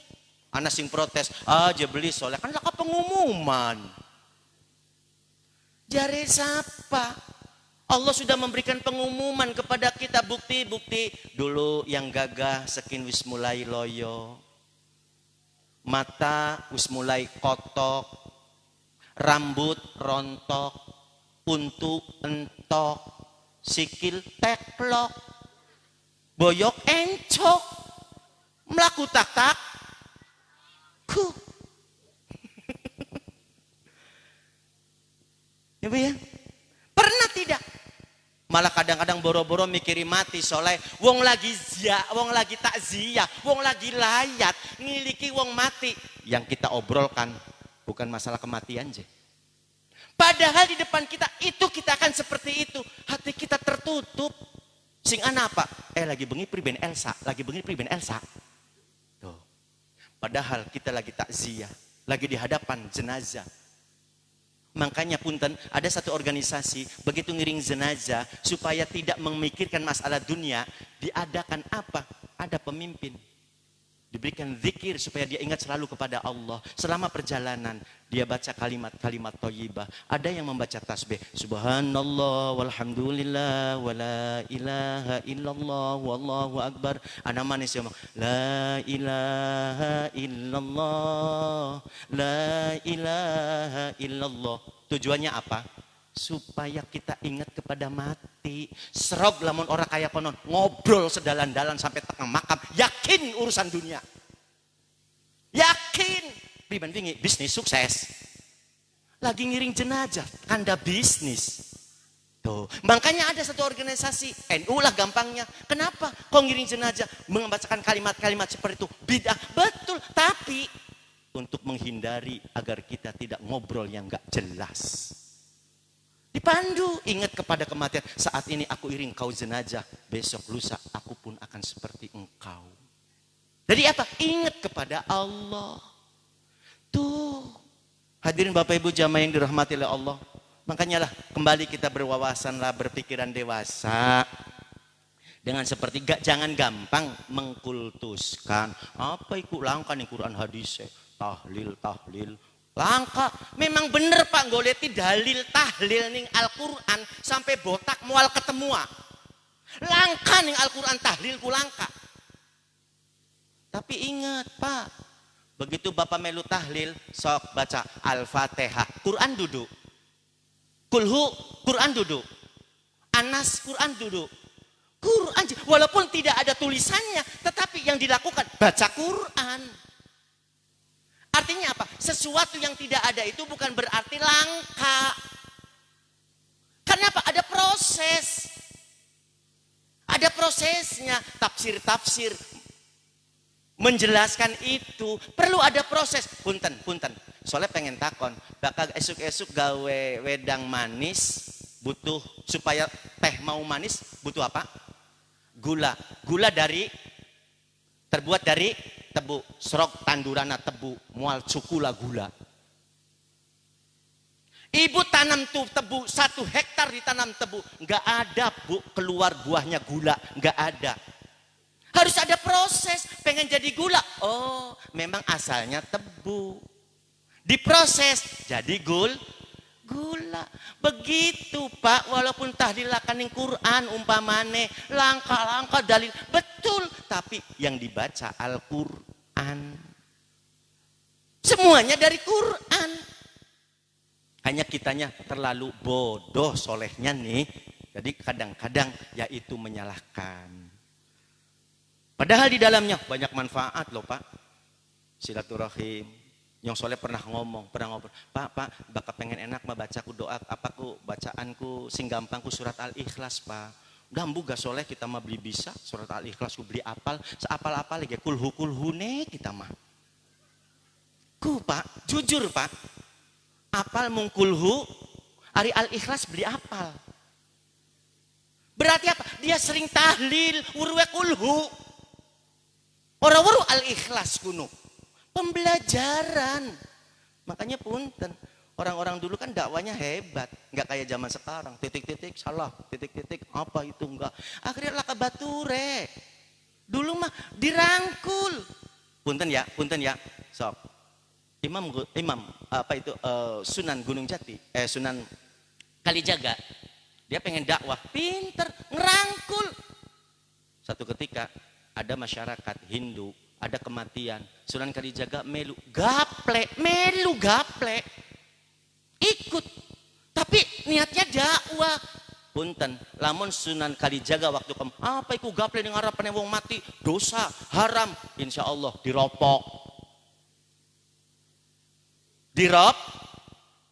Anak sing protes, aja beli soalnya kan laka pengumuman. Jare siapa? Allah sudah memberikan pengumuman kepada kita, bukti-bukti. Dulu yang gagah sekin wis mulai loyo. Mata wis mulai kotok. Rambut rontok, untu entok, sikil teklok, boyok encok, melaku tak-tak, ku. Ya Bu ya? Pernah tidak? Malah kadang-kadang boro-boro mikiri mati soleh. Wong lagi takziah, wong lagi layat, ngiliki wong mati. Yang kita obrolkan bukan masalah kematian je. Padahal di depan kita itu kita akan seperti itu. Hati kita tertutup. Sing ana apa? Lagi bengi priben Elsa, Tuh. Padahal kita lagi takziah, lagi di hadapan jenazah. Makanya punten, ada satu organisasi begitu ngiring jenazah supaya tidak memikirkan masalah dunia, diadakan apa? Ada pemimpin. Diberikan zikir supaya dia ingat selalu kepada Allah. Selama perjalanan dia baca kalimat-kalimat thayyibah. Ada yang membaca tasbih. Subhanallah walhamdulillah wala ilaha illallah wallahu akbar. Ana manis ya. La ilaha illallah. La ilaha illallah. Tujuannya apa? Supaya kita ingat kepada mati. Serog lamun orang kaya konon ngobrol sedalan-dalan sampai tengah makam, yakin urusan dunia, yakin priban wingi bisnis sukses, lagi ngiring jenazah kanda bisnis. Tuh, makanya ada satu organisasi NU lah gampangnya. Kenapa kok ngiring jenazah membacakan kalimat-kalimat seperti itu? Bidah, betul, tapi untuk menghindari agar kita tidak ngobrol yang gak jelas. Dipandu, ingat kepada kematian. Saat ini aku iring kau jenazah, besok lusa aku pun akan seperti engkau. Jadi apa? Ingat kepada Allah. Tuh, hadirin Bapak Ibu jamaah yang dirahmati oleh Allah. Makanya lah kembali kita berwawasan lah, berpikiran dewasa. Dengan seperti jangan gampang mengkultuskan. Apa ikut langkah nih Quran hadis, tahlil, Langka. Memang bener Pak goleti dalil tahlil ning Al-Qur'an sampai botak mual ketemu. Langka ning Al-Qur'an tahlil ku langka. Tapi ingat Pak, begitu Bapak melu tahlil, sok baca Al-Fatihah, Quran duduk. Kulhu, Quran duduk. Anas, Quran duduk. Quran, walaupun tidak ada tulisannya, tetapi yang dilakukan baca Quran. Artinya apa? Sesuatu yang tidak ada itu bukan berarti langka. Karena apa? Ada proses. Ada prosesnya. Tafsir-tafsir menjelaskan itu perlu ada proses. Punten. Soalnya pengen takon, bakal esuk-esuk gawe wedang manis, butuh supaya teh mau manis butuh apa? Gula. Gula terbuat dari tebu, serok tandurana tebu, mual cukula gula. Ibu tanam tuh tebu 1 hektar ditanam tebu, nggak ada Bu keluar buahnya gula, nggak ada. Harus ada proses, pengen jadi gula. Oh, memang asalnya tebu. Diproses jadi gula. Begitu Pak, walaupun tahlilakan yang Quran umpamane, langka-langka dalil. Betul, tapi yang dibaca Al-Quran. Semuanya dari Quran. Hanya kitanya terlalu bodoh solehnya nih. Jadi kadang-kadang yaitu menyalahkan. Padahal di dalamnya banyak manfaat loh Pak. Silaturahim. Yang soleh pernah ngobrol, Pak, bakal pengen enak mah bacaku doa, apaku bacaanku sing gampangku surat Al-Ikhlas Pak. Gambu gak soleh kita mah beli bisa surat Al-Ikhlas ku beli apal, seapal-apal lagi kulhu-kulhune kita mah. Ku Pak, jujur Pak. Apal mung kulhu, ari Al-Ikhlas beli apal. Berarti apa? Dia sering tahlil, urwe kulhu. Ora-ora Al-Ikhlas kuno. Pembelajaran. Makanya punten, orang-orang dulu kan dakwanya hebat, nggak kayak zaman sekarang. Titik-titik salah, titik-titik apa itu enggak. Akhirnya laka bature. Dulu mah dirangkul. Punten ya. Sok. Imam apa itu Sunan Gunung Jati, Sunan Kalijaga. Dia pengen dakwah, pinter, ngerangkul. Satu ketika ada masyarakat Hindu, ada kematian, Sunan Kalijaga melu gaple, ikut, tapi niatnya dakwah. Punten, lamun Sunan Kalijaga waktu apa iku gaple ning ngarepan wong mati, dosa, haram, insya Allah diropok.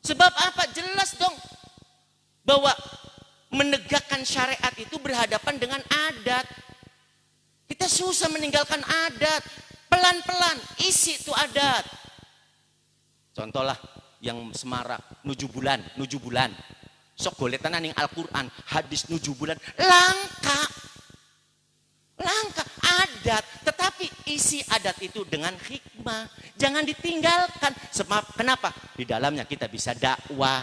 Sebab apa? Jelas dong bahwa menegakkan syariat itu berhadapan dengan adat. Kita susah meninggalkan adat. Pelan-pelan isi itu adat. Contohlah yang semarak nuju bulan. Sok goletan ning Al-Qur'an, hadis nuju bulan langka adat, tetapi isi adat itu dengan hikmah. Jangan ditinggalkan. Sebab kenapa? Di dalamnya kita bisa dakwah.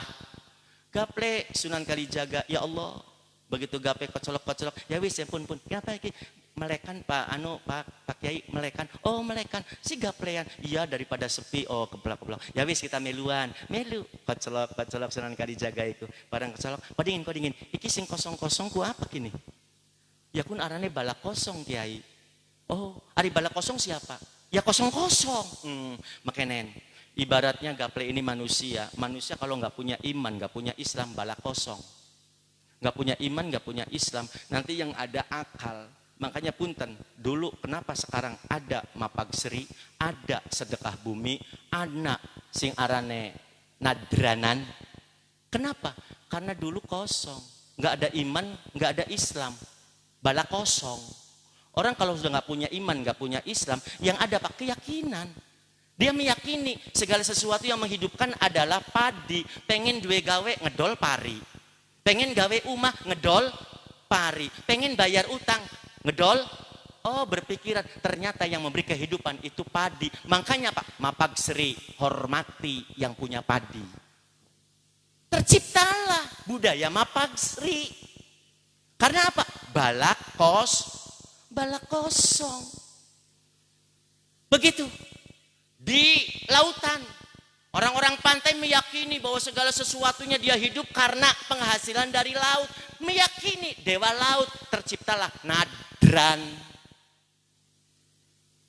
Gaple Sunan Kalijaga, ya Allah. Begitu gape kocolok, ya wis ya pun. Kenapa iki? Melekan Pak Kiai melekan. Oh melekan si gaplean. Iya daripada sepi. Oh keblak. Ya wis kita melu kocolok Sunan Kalijaga itu. Barang kocolok. Padingin. Iki sing kosong ku apa kini? Ya kun arane bala kosong Kiai. Oh ari bala kosong siapa? Ya kosong. Makenen. Ibaratnya gaple ini manusia. Manusia kalau nggak punya iman, nggak punya Islam, bala kosong. Nggak punya iman, nggak punya Islam. Nanti yang ada akal. Makanya punten, dulu kenapa sekarang ada Mapagsri, ada sedekah bumi, anak sing arane nadranan. Kenapa? Karena dulu kosong, nggak ada iman, nggak ada Islam, bala kosong. Orang kalau sudah nggak punya iman, nggak punya Islam, yang ada Pak keyakinan. Dia meyakini segala sesuatu yang menghidupkan adalah padi. Pengen duwe gawe ngedol pari, pengen gawe umah ngedol pari, pengen bayar utang ngedol, oh berpikiran ternyata yang memberi kehidupan itu padi. Makanya Pak, Mapagsri hormati yang punya padi. Terciptalah budaya Mapagsri. Karena apa? Bala kosong. Begitu. Di lautan, orang-orang meyakini bahwa segala sesuatunya dia hidup karena penghasilan dari laut. Meyakini dewa laut, terciptalah Nadran.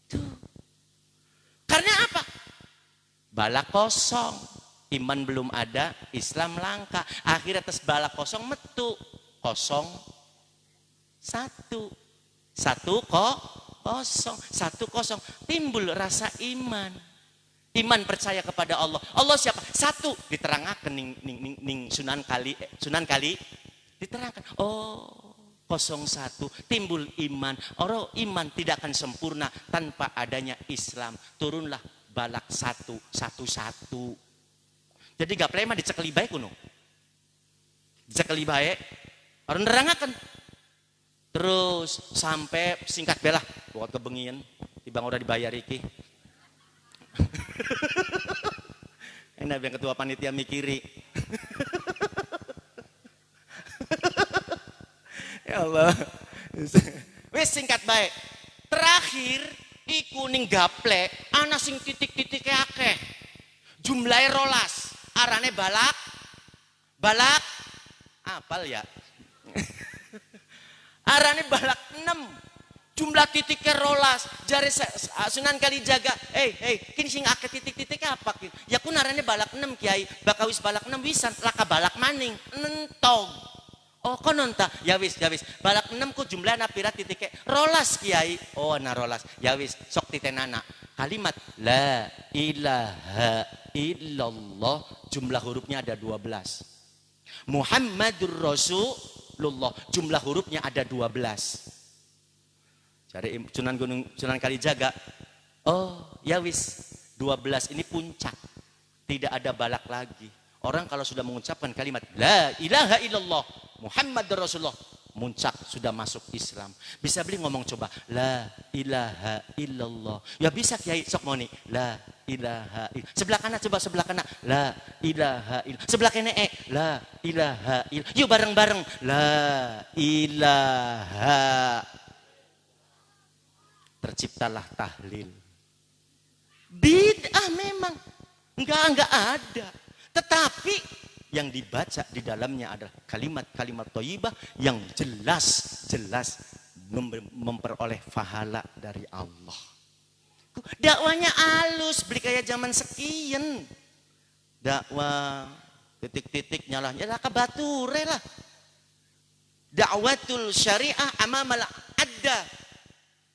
Tuh. Karena apa? Bala kosong. Iman belum ada, Islam langka. Akhirnya atas bala kosong metu. Kosong. Satu kosong. Timbul rasa iman. Iman percaya kepada Allah. Allah siapa? Satu. Diterangkan ning Sunan Kali diterangkan. Oh, 01 timbul iman. Orang iman tidak akan sempurna tanpa adanya Islam. Turunlah balak satu. Jadi gak plema dicekeli baik kuno. Dicekeli baik. Orang nerangakan. Terus sampai singkat belah buat kebengian tibang udah dibayar iki. Enak yang ketua panitia mikiri. Ya Allah. Wis singkat baik. Terakhir iku ning gaplek ana sing titik-titik akeh. Jumlahe 12. Arane balak apal ya. Arane balak 6. Jumlah titiknya 12. Jare Sunan Kalijaga. Kini sing akeh titik-titik apa kin? Ya ku narane balak 6 Kiai. Bakawis balak 6 wisan laka balak maning. Nentong. Oh konon ta? Ya wis. Balak 6 ku jumlahna pira titiknya 12 Kiai. Oh ana 12. Ya wis sok titenana. Kalimat la ilaha illallah jumlah hurufnya ada 12. Muhammadur Rasulullah jumlah hurufnya ada 12. Cari Sunan Kalijaga. Oh, ya wis. 12 ini puncak. Tidak ada balak lagi. Orang kalau sudah mengucapkan kalimat la ilaha illallah Muhammad Rasulullah, muncak sudah masuk Islam. Bisa beli ngomong coba la ilaha illallah. Ya bisa Kiai sok moni la ilaha illallah. Sebelah kanan coba sebelah kanan la ilaha illallah. Sebelah kene la ilaha illallah. Yuk bareng-bareng la ilaha. Terciptalah tahlil. Bid'ah memang enggak ada. Tetapi yang dibaca di dalamnya adalah kalimat-kalimat thayyibah yang jelas memperoleh pahala dari Allah. Dakwanya halus, beli kayak zaman sekian. Dakwah titik-titik nyala kebature lah. Dakwatul syariah amamal adda.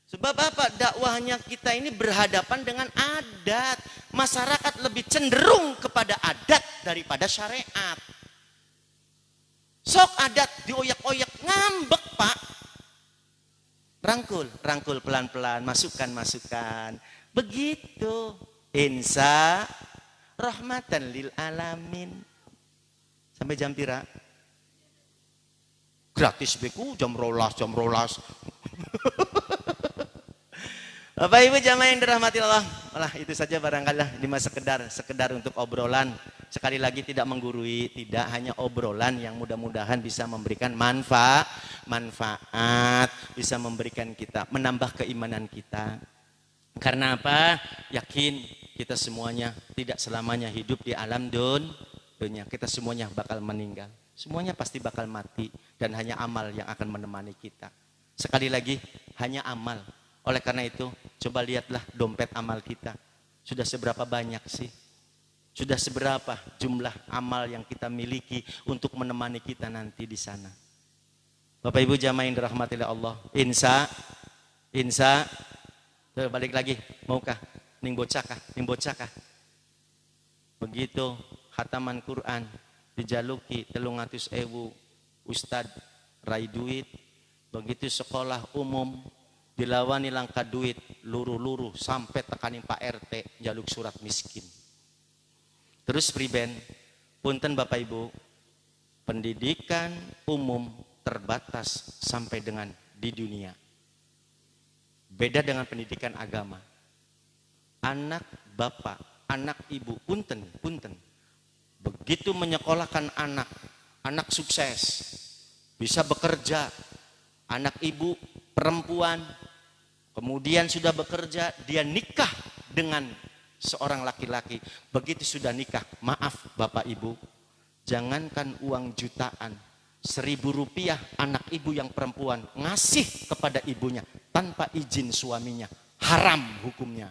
Sebab apa? Dakwahnya kita ini berhadapan dengan adat. Masyarakat lebih cenderung kepada adat daripada syariat. Sok adat dioyak-oyak ngambek Pak. Rangkul pelan-pelan, masukkan. Begitu. Insya rahmatan lil alamin. Sampai jam pira? Gratis beku jam rolas. Bapak Ibu jamaah yang dirahmati Allah. Malah itu saja barangkali lima sekedar untuk obrolan. Sekali lagi tidak menggurui, tidak hanya obrolan yang mudah-mudahan bisa memberikan manfaat, bisa memberikan kita, menambah keimanan kita. Karena apa? Yakin kita semuanya tidak selamanya hidup di alam dunia. Kita semuanya bakal meninggal. Semuanya pasti bakal mati dan hanya amal yang akan menemani kita. Sekali lagi hanya amal. Oleh karena itu, coba lihatlah dompet amal kita. Sudah seberapa banyak sih? Sudah seberapa jumlah amal yang kita miliki untuk menemani kita nanti di sana? Bapak Ibu jamaah yang dirahmati Allah. Insya. Balik lagi, maukah? Ning bocakah? Begitu khataman Quran dijaluki 300.000 ustad rai duit. Begitu sekolah umum dilawani langka duit luruh sampai tekanin Pak RT jaluk surat miskin. Terus priben punten Bapak Ibu, pendidikan umum terbatas sampai dengan di dunia. Beda dengan pendidikan agama. Anak bapak, anak ibu, punten. Begitu menyekolahkan anak sukses, bisa bekerja, anak ibu perempuan, kemudian sudah bekerja, dia nikah dengan seorang laki-laki begitu sudah nikah, maaf Bapak Ibu, jangankan uang jutaan, 1.000 rupiah anak ibu yang perempuan ngasih kepada ibunya tanpa izin suaminya, haram hukumnya.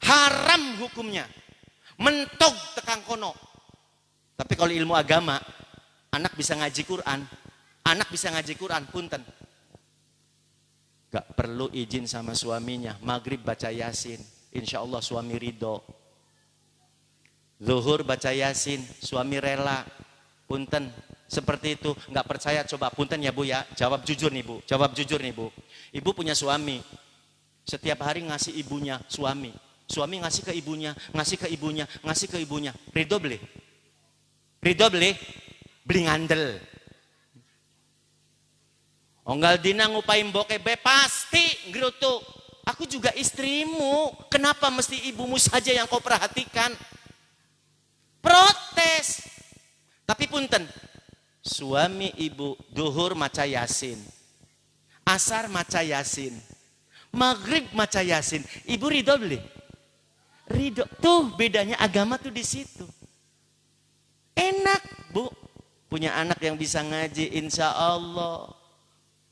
Haram hukumnya. Mentog tekang kono. Tapi kalau ilmu agama, anak bisa ngaji Quran, punten. Gak perlu izin sama suaminya. Maghrib baca Yasin, insya Allah suami ridho. Zuhur baca Yasin, suami rela. Punten, seperti itu. Gak percaya coba, punten ya Bu ya. Jawab jujur nih Bu. Ibu punya suami. Setiap hari ngasih ibunya suami. Suami ngasih ke ibunya. Ridho beli? Beli ngandel. Onggal dina ngupain bokebe pasti gerutu. Aku juga istrimu. Kenapa mesti ibumu saja yang kau perhatikan? Protes. Tapi punten, suami ibu duhur maca Yasin, asar maca Yasin, maghrib maca Yasin. Ibu ridho beli? Ridho. Tuh bedanya agama tuh di situ. Enak Bu, punya anak yang bisa ngaji, insya Allah.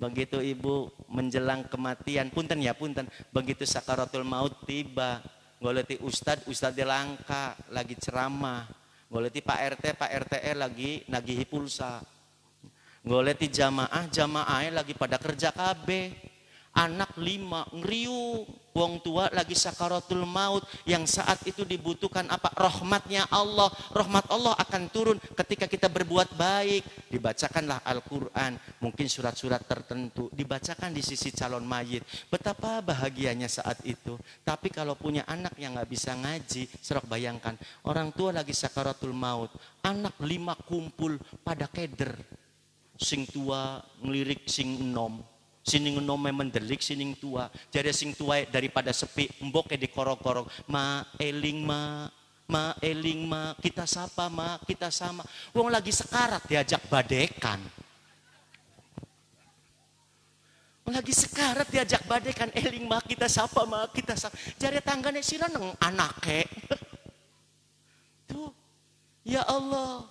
Begitu ibu menjelang kematian, punten, begitu sakaratul maut tiba, goleti ustad langka lagi ceramah, goleti Pak RT lagi nagihi pulsa, goleti jamaah lagi pada kerja KB, anak 5 ngeriu, wong tua lagi sakaratul maut, yang saat itu dibutuhkan apa? Rahmatnya Allah. Rahmat Allah akan turun ketika kita berbuat baik. Dibacakanlah Al-Quran, mungkin surat-surat tertentu, dibacakan di sisi calon mayit. Betapa bahagianya saat itu. Tapi kalau punya anak yang gak bisa ngaji, serok bayangkan, orang tua lagi sakaratul maut, anak 5 kumpul pada keder. Sing tua ngelirik sing enom, sini ngenome mendelik sining tua, jadi sing tua daripada sepi mboke dikorok-korok, ma eling ma kita sapa ma kita sama. Wong lagi sekarat diajak badekan, eling ma kita sapa jadi tanggane sila neng anake. Tuh ya Allah,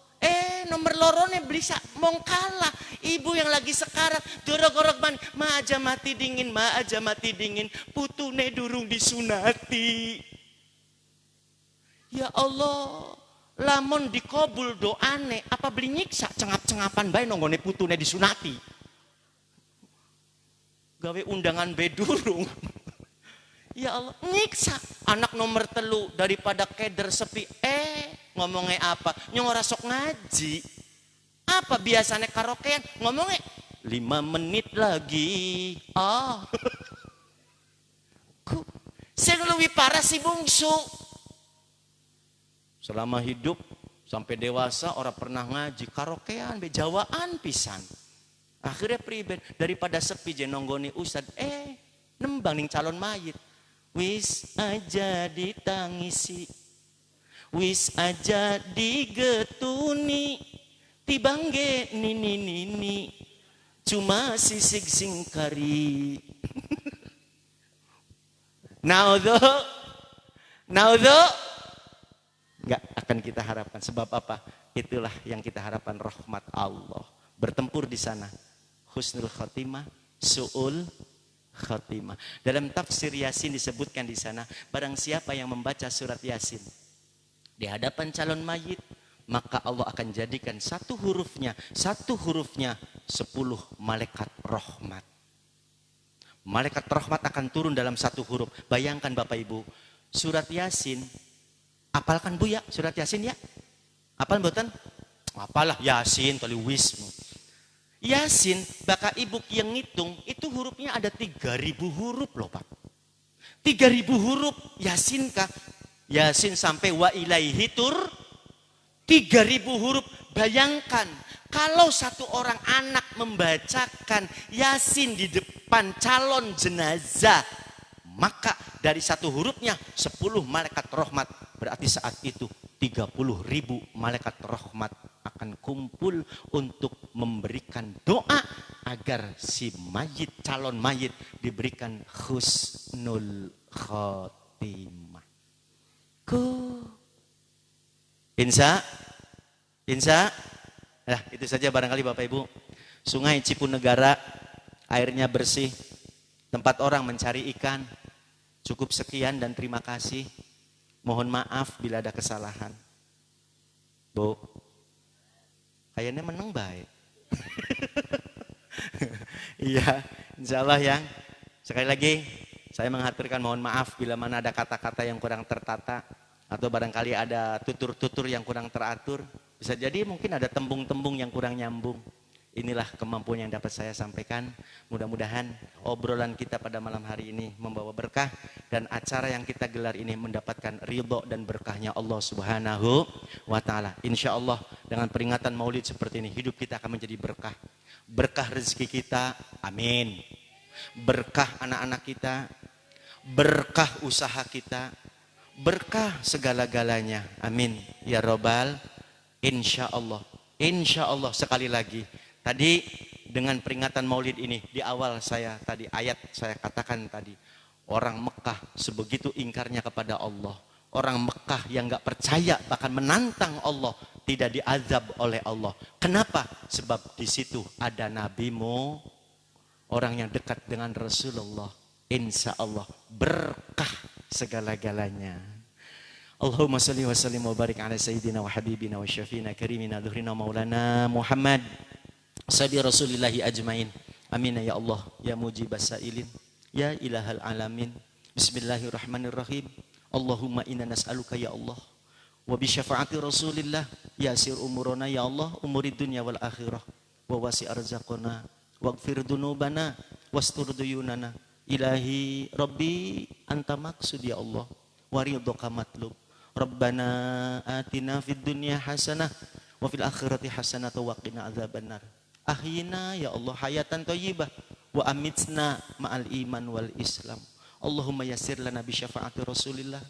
nomor lorone bisa mong kalah. Ibu yang lagi sekarat dorok-gorok ma aja mati dingin, putune durung disunati. Ya Allah, lamun dikobul doane, apa beli nyiksa cengap-cengapan bae nonggone putune disunati. Gawe undangan bae durung. Ya Allah, nyiksa anak nomor 3 daripada keder sepi. Ngomongnya apa? Nyong ora sok ngaji. Apa biasanya karaokean ngomongnya 5 menit lagi. Sing luwih parah si bungsu. Selama hidup sampai dewasa orang pernah ngaji, karaokean bejawaan pisan. Akhirnya pribadi daripada sepi je nonggoni ustad, nembang ning calon mayit. Wis aja ditangisi, wis aja digetuni, tibangge nini, cuma sisik singkari. Naudhu, nggak akan kita harapkan. Sebab apa? Itulah yang kita harapkan, rahmat Allah. Bertempur di sana, husnul khotimah, su'ul khotimah. Dalam tafsir Yasin disebutkan di sana, barang siapa yang membaca surat Yasin di hadapan calon mayit, maka Allah akan jadikan satu hurufnya 10 malaikat rahmat. Malaikat rahmat akan turun dalam satu huruf. Bayangkan Bapak Ibu, surat Yasin, apalkan Bu ya surat Yasin ya? Apal mboten? Apalah Yasin kali wismu. Yasin baka Ibu yang ngitung itu hurufnya ada 3.000 huruf loh Pak. 3.000 huruf Yasin kah? Yasin sampai wa ilaihi tur 3.000 huruf. Bayangkan kalau satu orang anak membacakan Yasin di depan calon jenazah, maka dari satu hurufnya 10 malaikat rahmat. Berarti saat itu 30.000 malaikat rahmat akan kumpul untuk memberikan doa agar si mayit, calon mayit diberikan husnul khotimah. Insya nah itu saja barangkali Bapak Ibu. Sungai Cipunegara airnya bersih, tempat orang mencari ikan. Cukup sekian dan terima kasih. Mohon maaf bila ada kesalahan. Bu, kayaknya menang baik. Iya, insya Allah yang sekali lagi saya mengaturkan mohon maaf bila mana ada kata-kata yang kurang tertata atau barangkali ada tutur-tutur yang kurang teratur. Bisa jadi mungkin ada tembung-tembung yang kurang nyambung. Inilah kemampuan yang dapat saya sampaikan. Mudah-mudahan obrolan kita pada malam hari ini membawa berkah dan acara yang kita gelar ini mendapatkan ridho dan berkahnya Allah Subhanahu wa taala. Insya Allah dengan peringatan Maulid seperti ini hidup kita akan menjadi berkah. Berkah rezeki kita, amin. Berkah anak-anak kita, berkah usaha kita, berkah segala-galanya, amin. Ya Robbal, insya Allah sekali lagi. Tadi dengan peringatan Maulid ini di awal saya tadi ayat saya katakan tadi orang Mekah sebegitu ingkarnya kepada Allah. Orang Mekah yang gak percaya bahkan menantang Allah tidak diazab oleh Allah. Kenapa? Sebab di situ ada nabimu, orang yang dekat dengan Rasulullah. Insya Allah berkah segala-galanya. Allahumma salli wa sallim wa barik ala sayyidina wa habibina wa syafiina karimina dhuhrina maulana Muhammad sabi rasulillahi ajmain. Amin ya Allah ya mujibas sailin ya ilahal alamin. Bismillahirrahmanirrahim. Allahumma inna nas'aluka ya Allah wa bi syafaati rasulillah yasir umurana ya Allah umurid dunya wal akhirah wa wasi arzaqana waghfir dunubana wastur duyunana ilahi rabbi anta maksud ya Allah wa ridhoka matlub. Rabbana atina fid dunya hasanah wa fil akhirati hasanah wa qina adzabannar. Ahyina ya Allah hayatan thayyibah wa amitna ma'al iman wal islam. Allahumma yassir lana bi syafaati Rasulillah.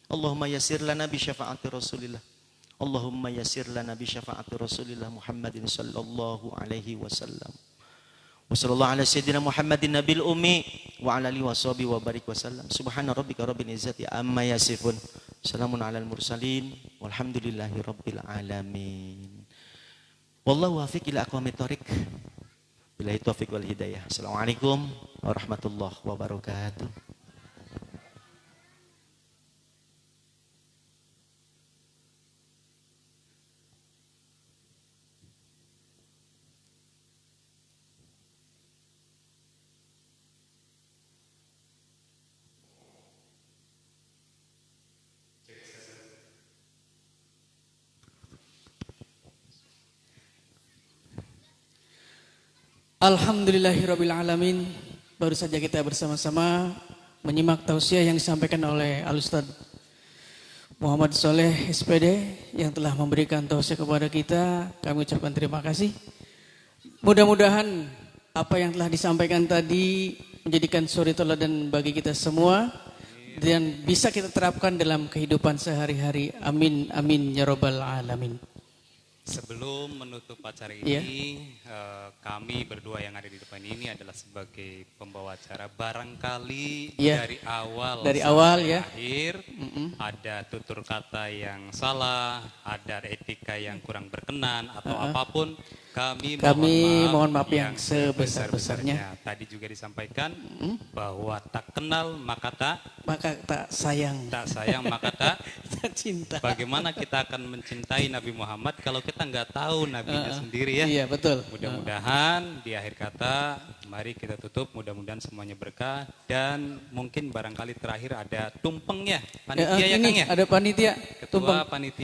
Allahumma yassir lana bi syafaati Rasulillah. Allahumma yassir lana bi syafaati Rasulillah Muhammadin sallallahu alaihi wasallam. Wa sallallahu ala sayyidina Muhammadin nabil ummi wa ala alihi washabihi wa barik wasallam. Subhana rabbika rabbil izzati amma yasifun. Salamun alal mursalin walhamdulillahi rabbil alamin. Wallahu wafiq ila aqwamit thoriq. Billahi taufiq wal hidayah. Assalamualaikum warahmatullahi wabarakatuh. Alhamdulillahirabbil alamin. Baru saja kita bersama-sama menyimak tausiah yang disampaikan oleh Al-Ustaz Muhammad Soleh SPD yang telah memberikan tausiah kepada kita. Kami ucapkan terima kasih. Mudah-mudahan apa yang telah disampaikan tadi menjadikan suri teladan bagi kita semua dan bisa kita terapkan dalam kehidupan sehari-hari. Amin amin ya rabbal alamin. Sebelum menutup acara ini, kami berdua yang ada di depan ini adalah sebagai pembawa acara. Barangkali dari awal sampai akhir ada tutur kata yang salah, ada etika yang kurang berkenan atau apapun. Kami mohon maaf yang sebesar-besarnya. Tadi juga disampaikan bahwa tak kenal maka tak sayang. Tak sayang maka tak cinta. Bagaimana kita akan mencintai Nabi Muhammad kalau kita nggak tahu nabinya sendiri ya? Iya betul. Mudah-mudahan di akhir kata mari kita tutup. Mudah-mudahan semuanya berkah dan mungkin barangkali terakhir ada tumpengnya panitia ya Kang ya. Ada panitia. Ketua panitia.